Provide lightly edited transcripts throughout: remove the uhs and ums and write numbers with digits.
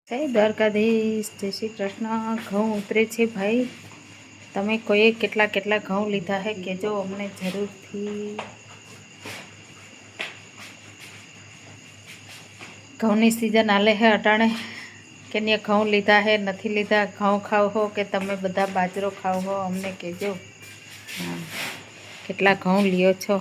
જય દ્વારકાધીશ, જય શ્રી કૃષ્ણ। ઘઉં ઉતરે છે ભાઈ। તમે કોઈએ કેટલા કેટલા ઘઉં લીધા હે કહેજો અમને જરૂરથી। ઘઉંની સિઝન હાલે હે અટાણે કે ને ઘઉં લીધા હે નથી લીધા। ઘઉં ખાવ હો કે તમે બધા બાજરો ખાવ હો અમને કહેજો। કેટલા ઘઉં લ્યો છો।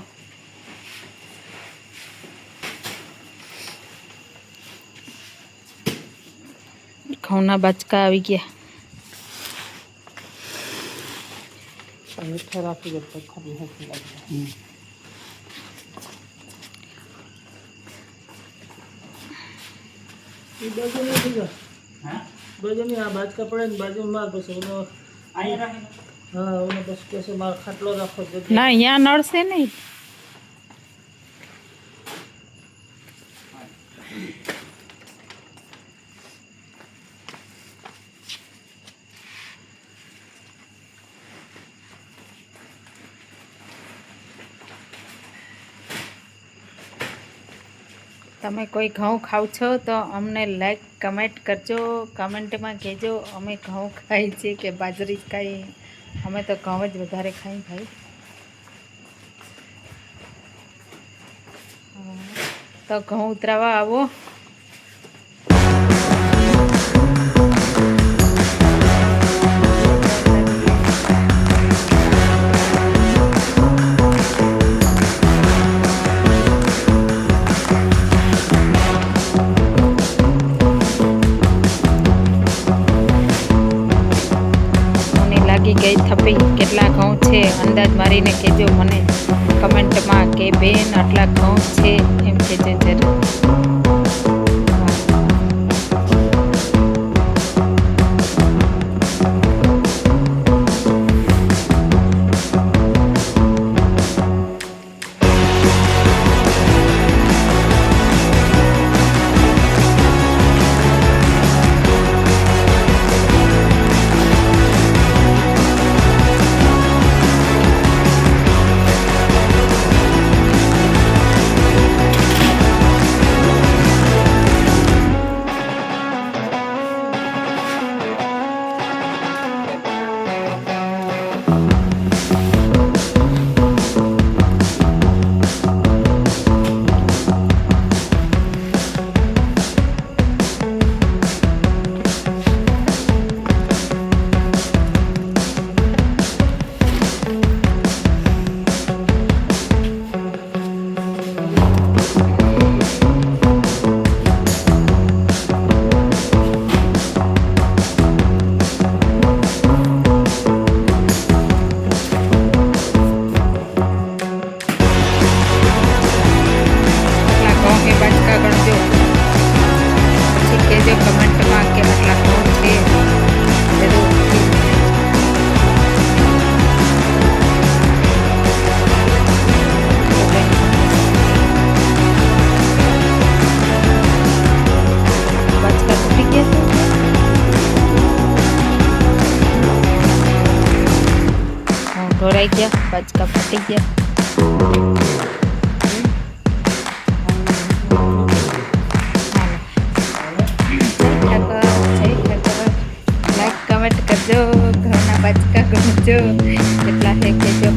ઘઉંના બાચકા આવી ગયા। મીઠા રાખી દે તો ખરી હસી લાગે। એ બાજુ નથી ગયો। હા બાજુની આ બાજકા પડે ને બાજુ માર પછી એનો અહીંયા રાખી હા ઓને બસ કેસે માર ખાટલો રાખો ના અહીંયા નળશે નહીં। તમે કોઈ ઘઉં ખાવ છો તો અમને લાઈક કમેન્ટ કરજો। કમેન્ટમાં કહેજો અમે ઘઉં ખાઈ છીએ કે બાજરી ખાઈ। અમે તો ઘઉં જ વધારે ખાઈ ભાઈ। તો ઘઉં ઉતરાવા આવો। લાગી ગઈ થપી। કેટલા ઘઉં છે અંદાજ મારીને કહેજો મને કમેન્ટમાં કે બેન આટલા ઘઉં છે એમ કહેજો જરૂર। કહેજો કમેન્ટમાં કે આટલા ઘઉં છે જરૂરથી। બાજકા તૂટી ગયા છે ઢોરાઈ ગયા બાજકા ફાટી ગયા। કમેન્ટ કરજો ઘઉંના બાજકા ગણજો કેટલા છે કહેજો।